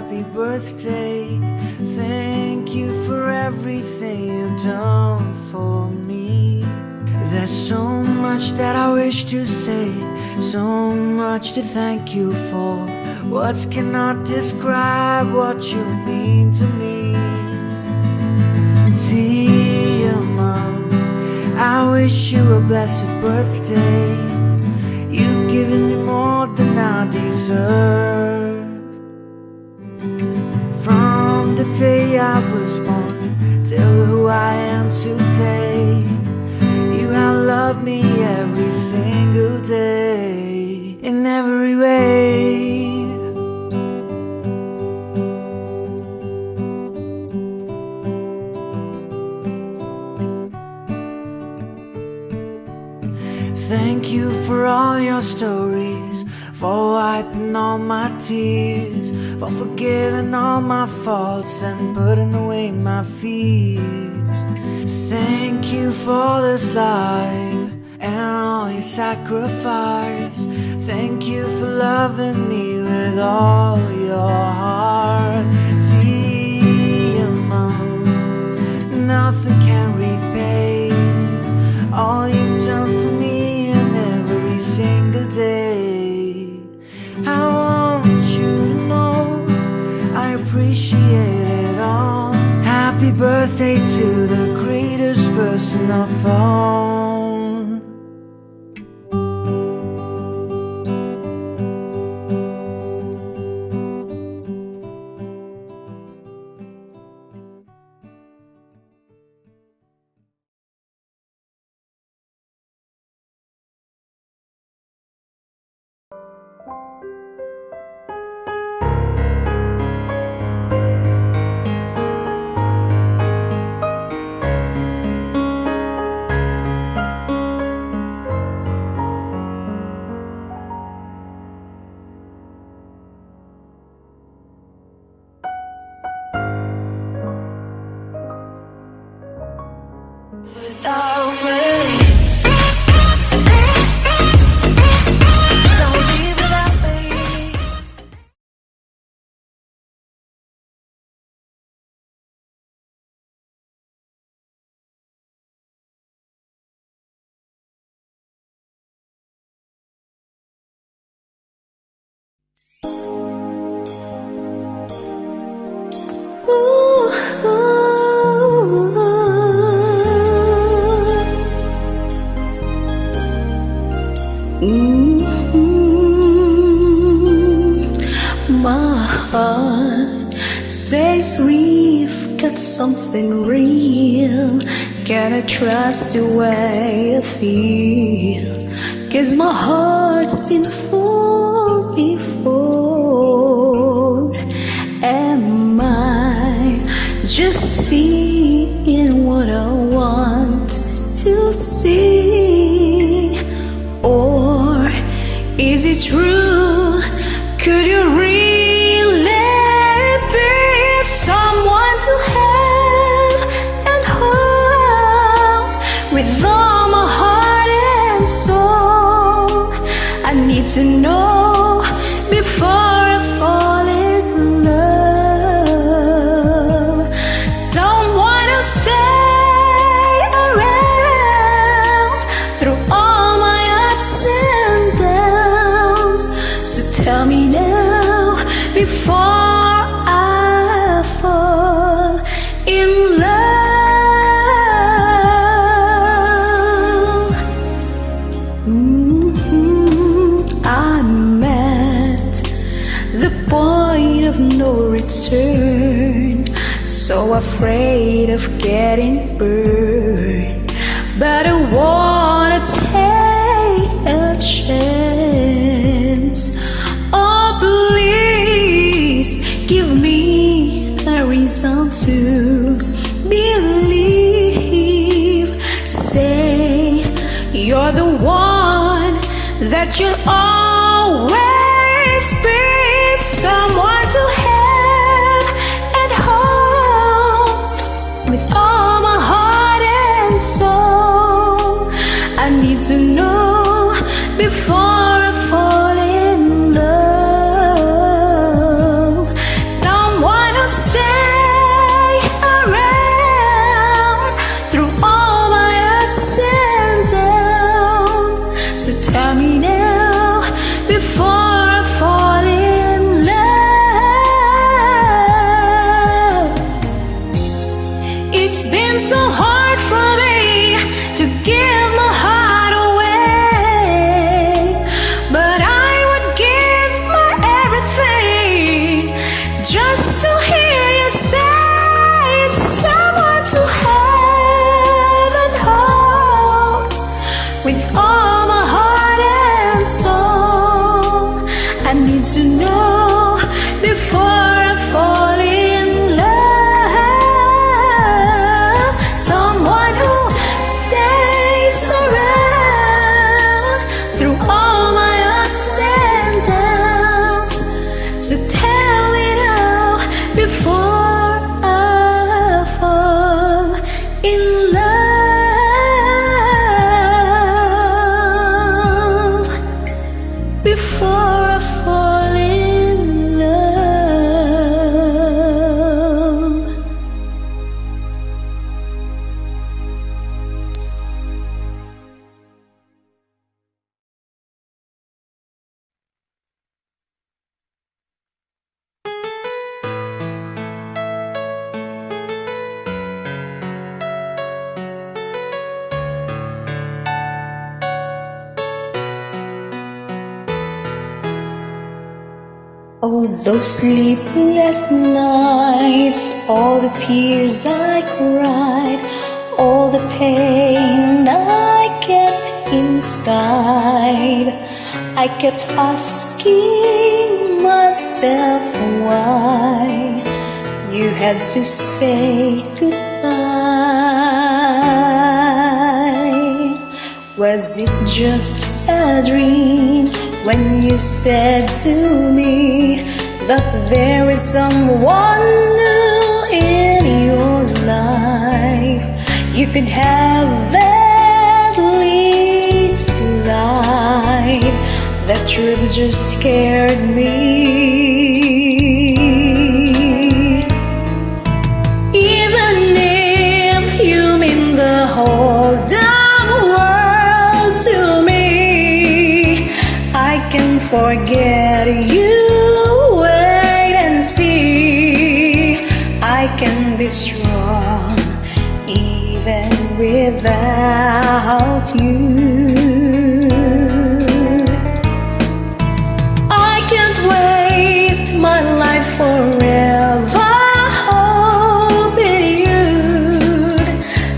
happy birthday. Thank you for everything you've done for me. There's so much that I wish to say, so much to thank you for. Words cannot describe what you mean to me. Dear Mom, I wish you a blessed birthday. You've given me more than I deserve. From the day I was born till who I am today, you have loved me every single day, in every way. Thank you for all your stories, for wiping all my tears, for forgiving all my faults and putting away my fears. Thank you for this life and all your sacrifice. Thank you for loving me with all your heart. Dear Mom, nothing can repay all you've done for me in every single day. I want you to know I appreciate it all. Happy birthday to the greatest person of all. Without me, don't leave without me. My heart says we've got something real. Can I trust the way I feel? 'Cause my heart's been full before. Am I just seeing what I want to see? Or is it true? Could you really be someone to have and hold with all my heart and soul? I need to know before I fall in love. Someone who'll stay around through all my ups and downs. So tell me now before I fall in love. I'm at the point of no return, so afraid of getting burned, but I wanna take a chance. Oh, please give me a reason to believe. Say you're the one, that you'll always be someone to have and hold with all my heart and soul. I need to know before I fall in love. Oh, those sleepless nights, all the tears I cried, all the pain I kept inside. I kept asking myself why you had to say goodbye. Was it just a dream when you said to me that there is someone new in your life? You could have at least lied. That truth just scared me. Even if you mean the whole damn world to me, I can forget you. Wait and see. I can be strong even without you. My life forever, hoping you'd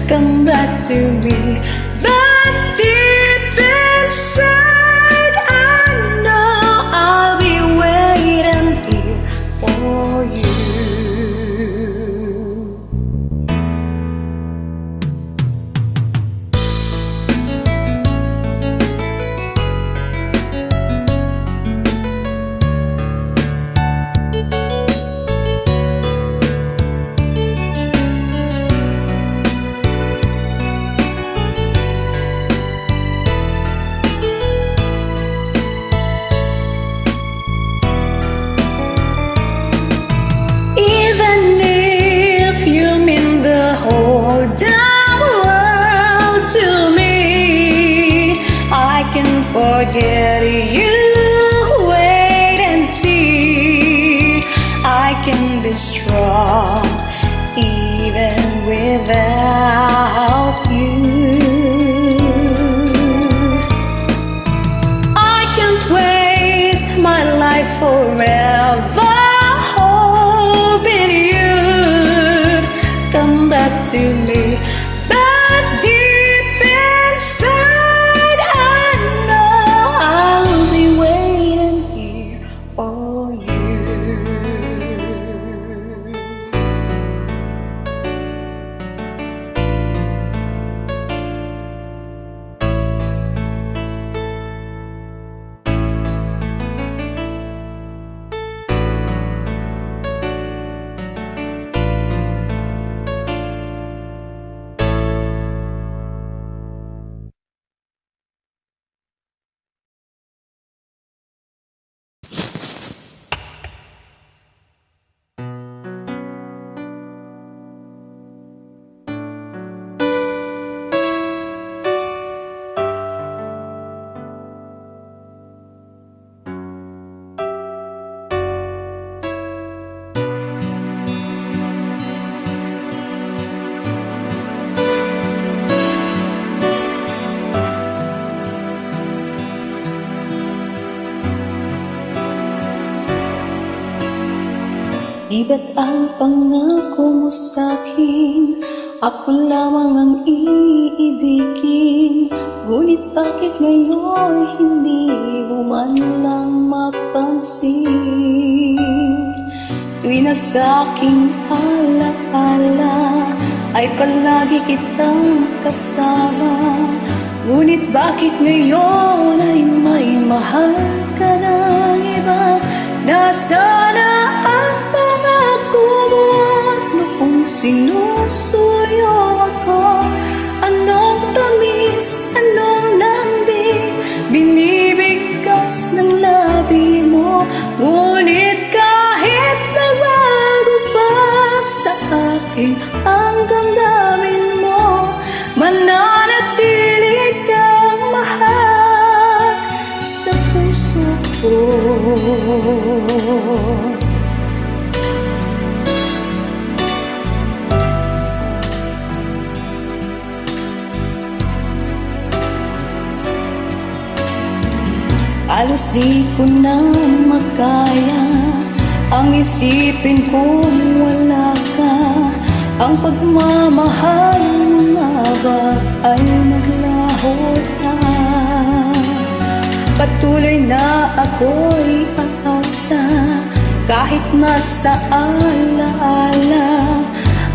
come back to me. But deep inside, I know I'll be waiting here for you. To me, I can forget you. Wait and see. I can be strong even without you. I can't waste my life forever, hoping you'd come back to me. But deep inside, I know I'll be waiting here for you. Di ba't ang pangako mo sa'kin, ako lamang ang iibigin? Ngunit bakit ngayon hindi mo man lang mapansin? Tuwi na sa'king alaala ay palagi kitang kasama. Ngunit bakit ngayon ay may mahal ka ng iba? Nasaan na ang pangako mo noong sinusuyo ako? Anong tamis, anong lambing binibigkas ng labi mo? Ngunit kahit nagbago pa sa akin ang damdamin mo, mananatili kang mahal sa puso ko. Halos di ko na makaya Ang isipin kong wala ka, ang pagmamahal mo nga ba ay naglaho na? Patuloy na ako'y aasa, kahit nasa alaala.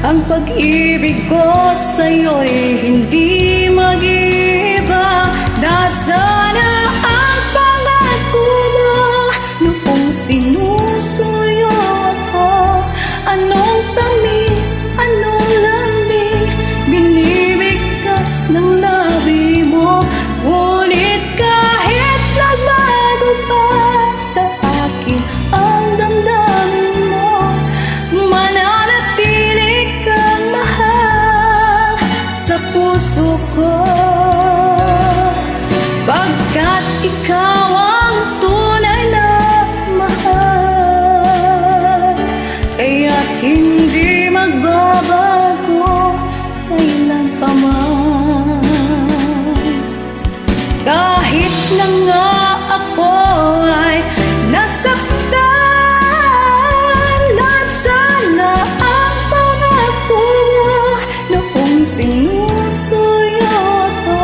Ang pag-ibig ko sa'yo'y hindi mag-iba. Nasana ang pangako mo noong sinusuyo ako. Anong tamis, anong lamig, binibigkas ng labi mo. Ngunit kahit nagbago pa sa akin ang damdamin mo, mananatili kang mahal sa puso ko. Pagkat ikaw ang tunay na mahal, kaya't hindi magbabago kailan pa man. Kahit na nga ako ay nasaktan, nasana ang pangako mo noong sinusuyo ako.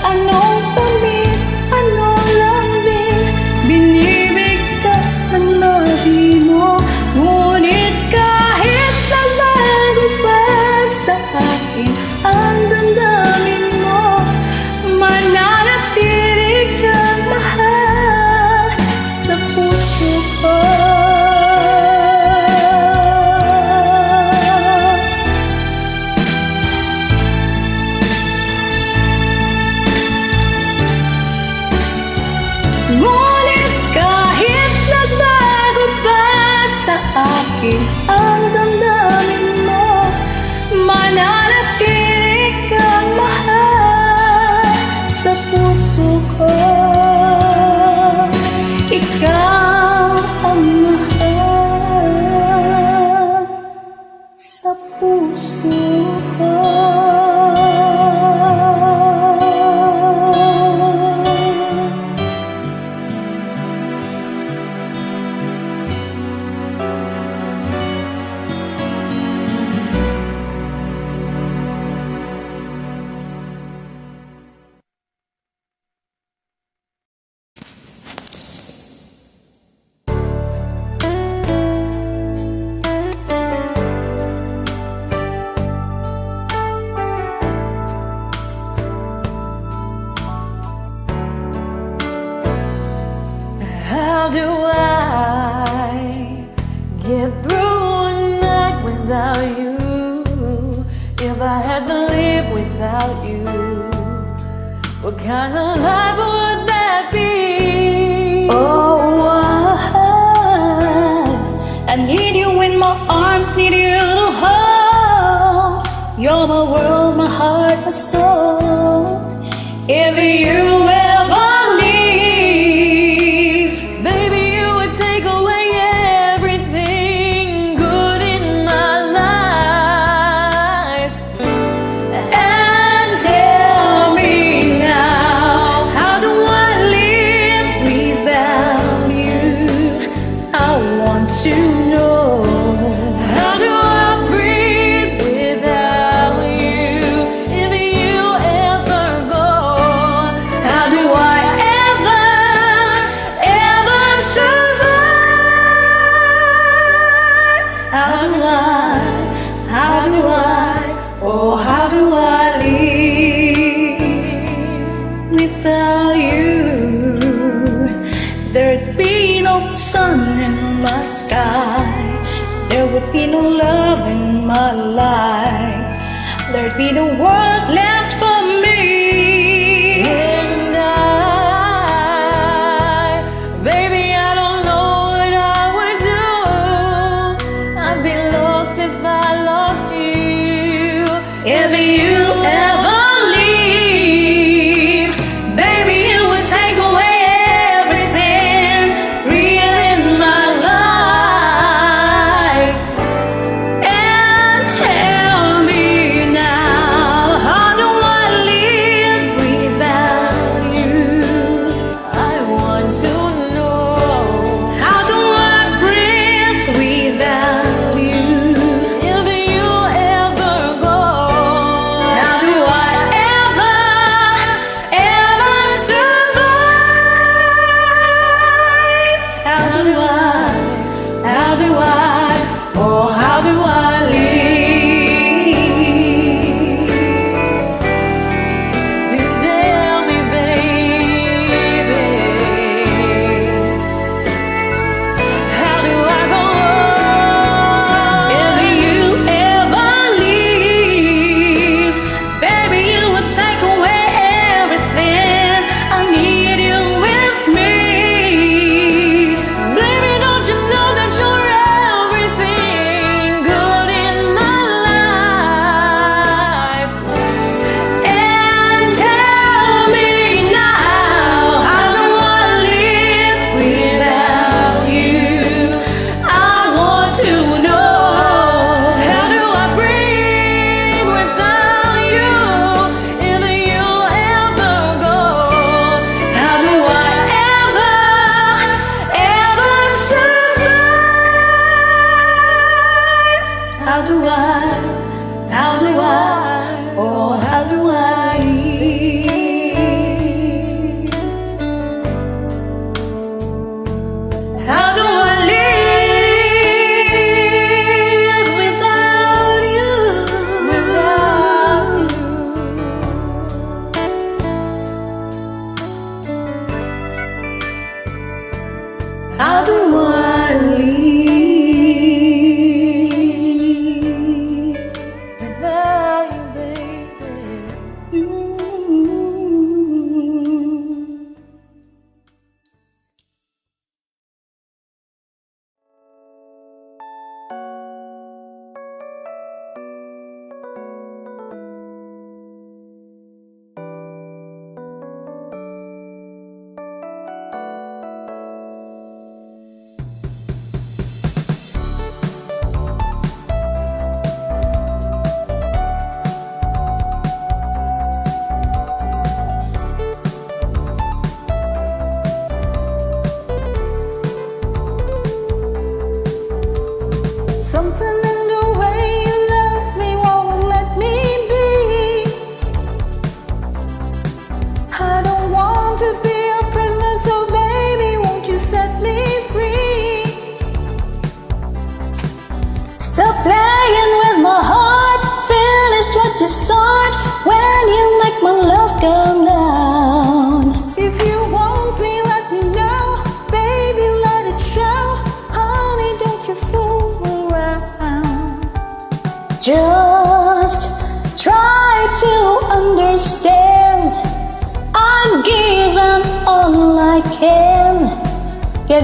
Anong tamis, anong lambing, binibigkas ng labi mo. Ngunit kahit nagbago pa sa akin ang damdamin mo, mananatili kang mahal sa puso ko. Ngunit kahit nagbago pa sa akin ang damdamin mo, mananatili kang mahal sa puso ko. Ikaw ang mahal sa puso ko. How do I get through a night without you? If I had to live without you, what kind of life would that be? Oh, I need you in my arms, need you to hold. You're my world, my heart, my soul. If you ever leave, Baby, you would take away everything good in my life. and tell me now, how do I live without you? I want to know. How do I breathe without you? If you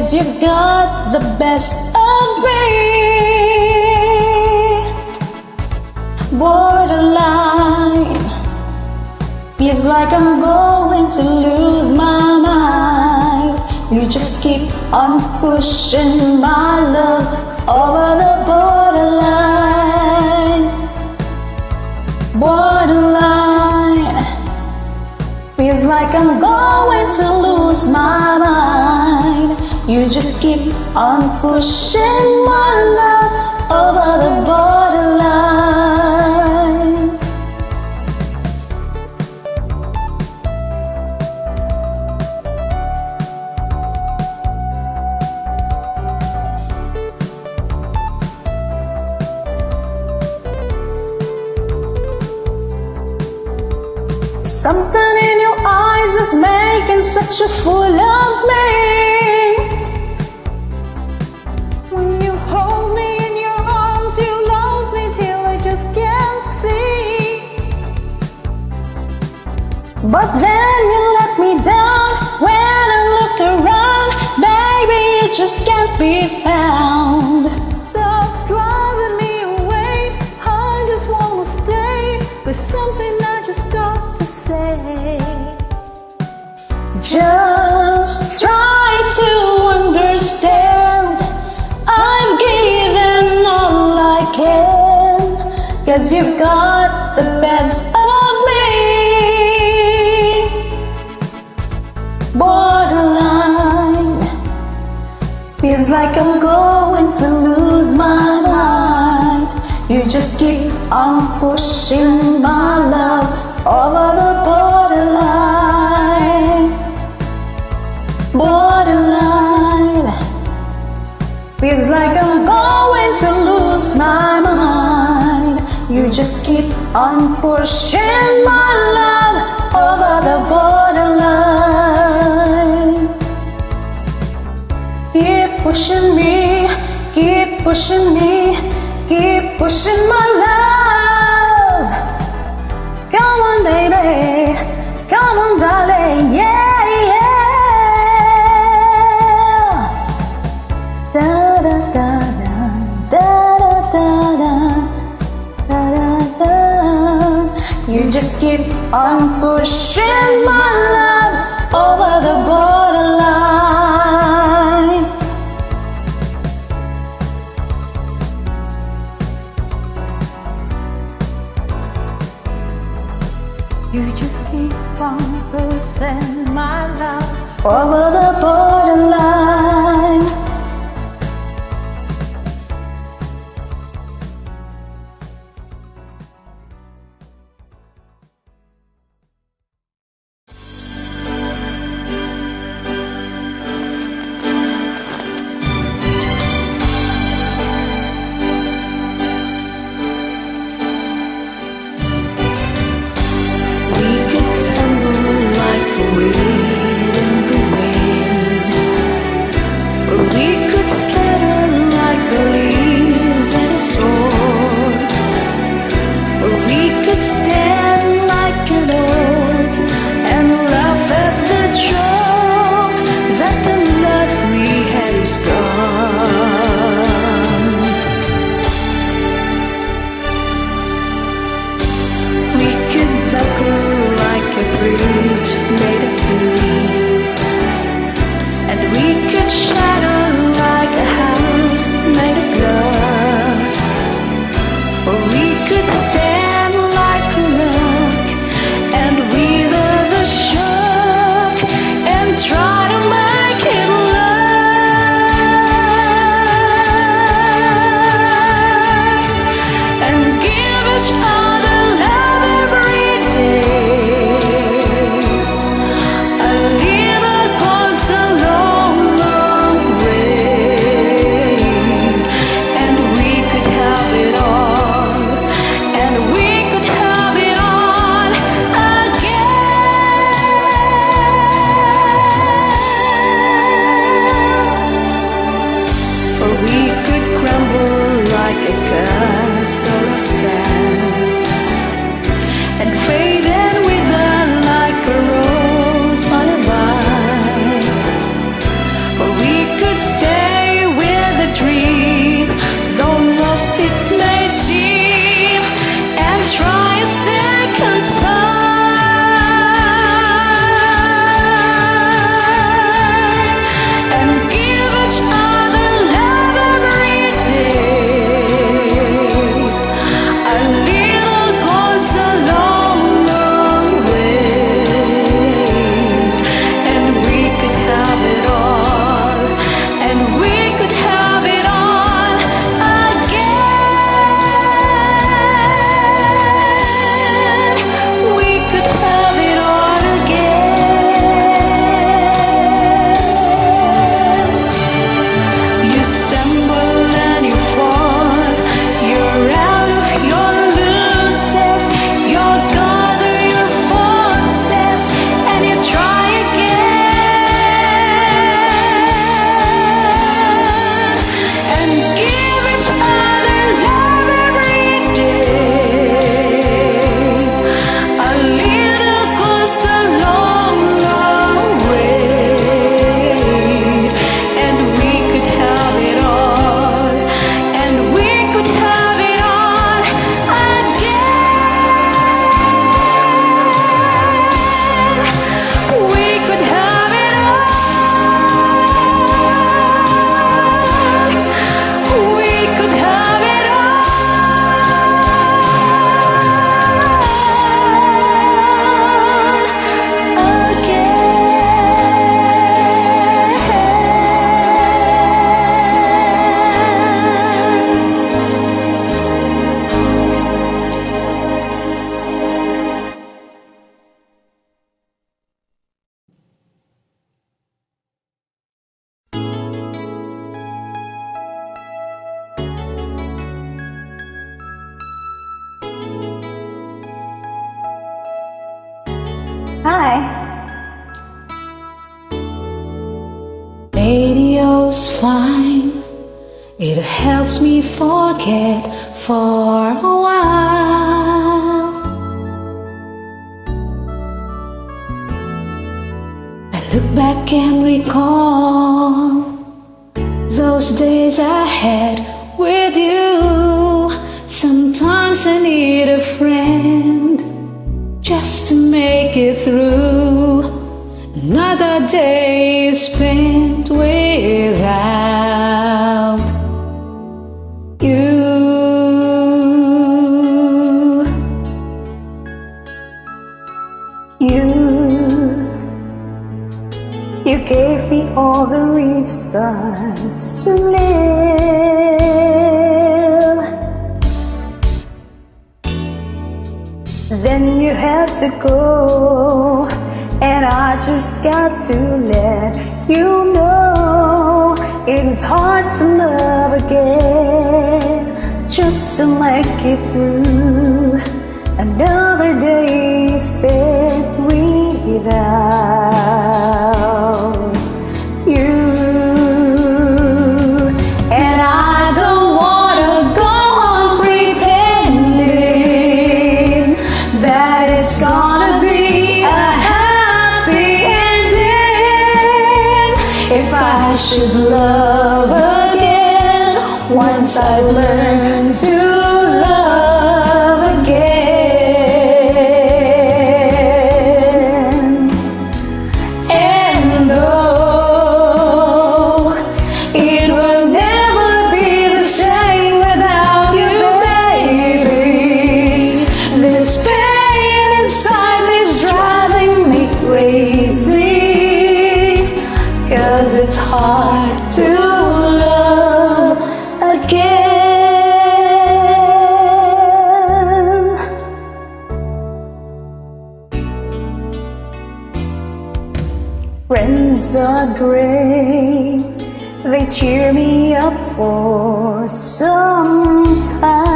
'cause you've got the best of me. Borderline, feels like I'm going to lose my mind. You just keep on pushing my love over the borderline. Borderline, feels like I'm going to lose my mind. You just keep on pushing my love over the borderline. Something in your eyes is making such a fool of me. When you hold me in your arms, you love me till I just can't see. But then you let me down when I look around. Baby, you just can't be found. Stop driving me away, I just wanna stay with something I just got to say. Just try to understand. I've given all I can, 'cause you've got the best of me. Borderline, feels like I'm going to lose my mind. You just keep on pushing my love over the borderline. Borderline, feels like I'm going to lose my mind. You just keep on pushing my love over the borderline. Keep pushing me, keep pushing me, keep pushing my love. Come on, baby, come on, darling, yeah, yeah. Da da da da, da da da da, da da da. You just keep on pushing my love over the borderline. You just keep on pushing my love over the borderline. We could tumble like a weed in the wind. Hi. Radio's fine, it helps me forget for a while. I look back and recall those days I had with you. Sometimes I need a friend just to make it through. Another day spent without you. You gave me all the reasons to live. Then you had to go, and I just got to let you know it is hard to love again, just to make it through. Another day spent without you. And I don't wanna go on pretending that it's gonna be a happy ending. If I should love again, once I've learned to love again. And though it will never be the same without you, baby, this pain inside me is driving me crazy. 'Cause it's hard to love again. Friends are great, they cheer me up for some time.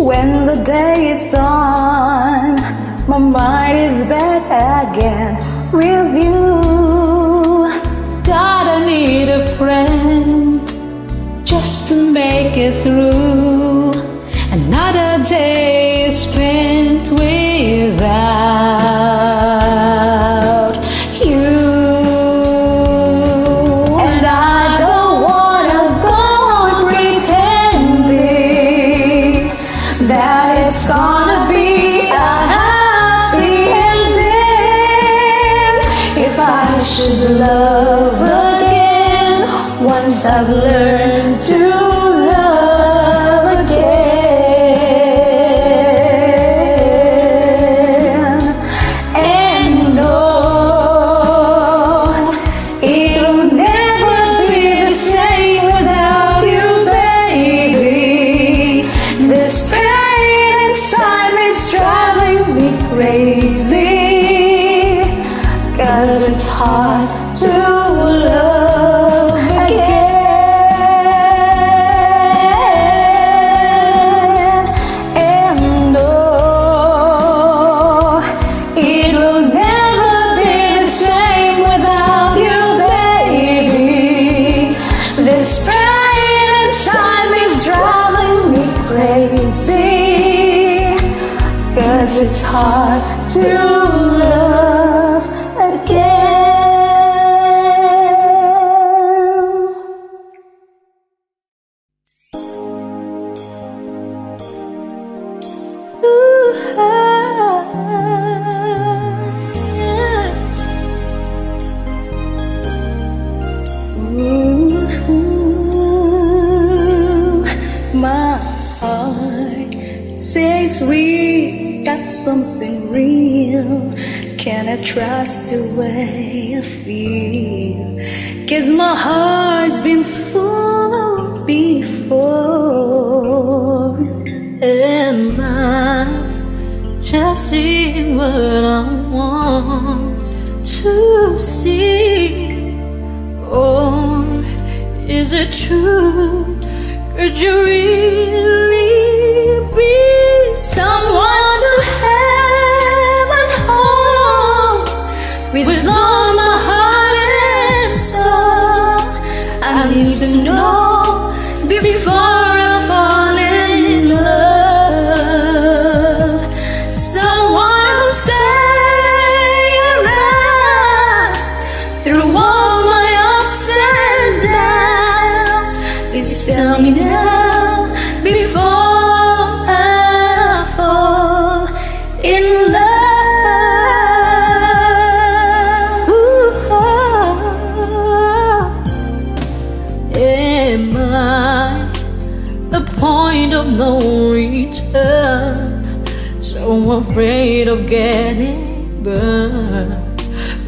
When the day is done, my mind is back again with you. God, I need a friend just to make it through. Another day spent without you. And I don't wanna go on pretending that it's gonna be a happy ending. If I should love again, once I've learned to love again. And though it will never be the same without you, baby, this pain inside me is driving me crazy. 'Cause it's hard to love again. And though it will never be the same without you, baby, this pain inside me is driving me crazy. 'Cause it's hard to love again. My heart says we got something real. Can I trust the way I feel? 'Cause my heart's been fooled before. Am I just seeing what I want to see? Or is it true? Could you really be so afraid of getting burned.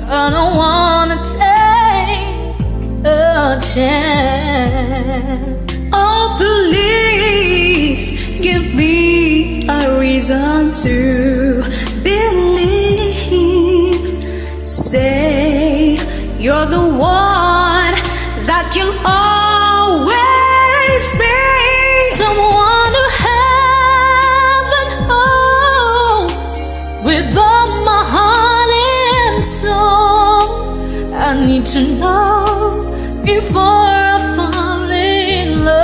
I don't wanna take a chance. Oh, please give me a reason to believe. Say you're the one that you'll always be. Someone to have and hold with all my heart and soul. I need to know before I fall in love.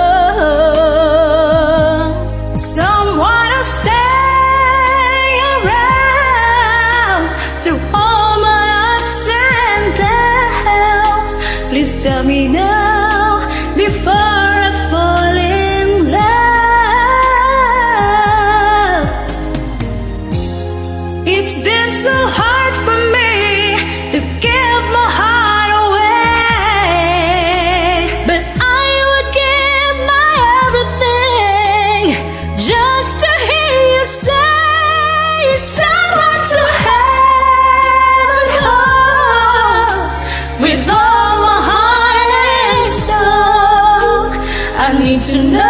Someone to stay around through all my ups and downs. Please tell me now before I fall in love. It's been so hard for me to give my heart away, But I would give my everything just to hear you say someone to have and hold with all my heart and soul. I need to know